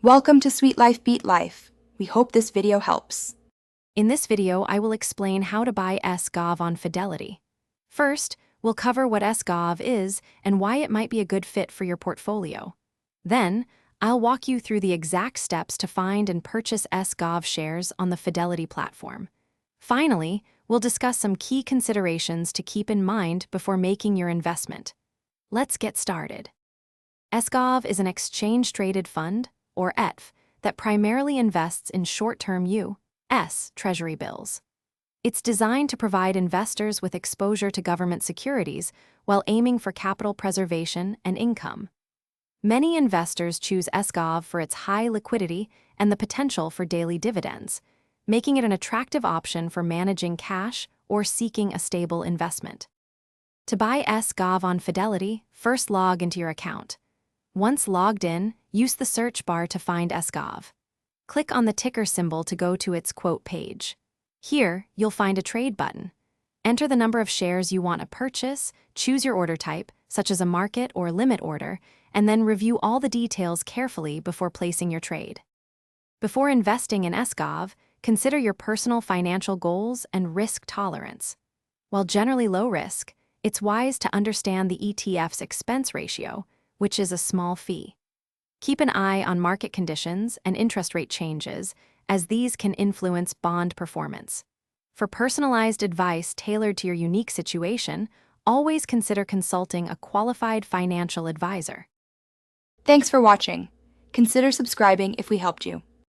Welcome to Sweet Life Beat Life. We hope this video helps. In this video, I will explain how to buy SGOV on Fidelity. First, we'll cover what SGOV is and why it might be a good fit for your portfolio. Then, I'll walk you through the exact steps to find and purchase SGOV shares on the Fidelity platform. Finally, we'll discuss some key considerations to keep in mind before making your investment. Let's get started. SGOV is an exchange-traded fund, or ETF, that primarily invests in short-term U.S. Treasury bills. It's designed to provide investors with exposure to government securities while aiming for capital preservation and income. Many investors choose SGOV for its high liquidity and the potential for daily dividends, making it an attractive option for managing cash or seeking a stable investment. To buy SGOV on Fidelity, first log into your account. Once logged in, use the search bar to find SGOV. Click on the ticker symbol to go to its quote page. Here, you'll find a trade button. Enter the number of shares you want to purchase, choose your order type, such as a market or limit order, and then review all the details carefully before placing your trade. Before investing in SGOV, consider your personal financial goals and risk tolerance. While generally low risk, it's wise to understand the ETF's expense ratio, which is a small fee. Keep an eye on market conditions and interest rate changes, as these can influence bond performance. For personalized advice tailored to your unique situation, always consider consulting a qualified financial advisor. Thanks for watching. Consider subscribing if we helped you.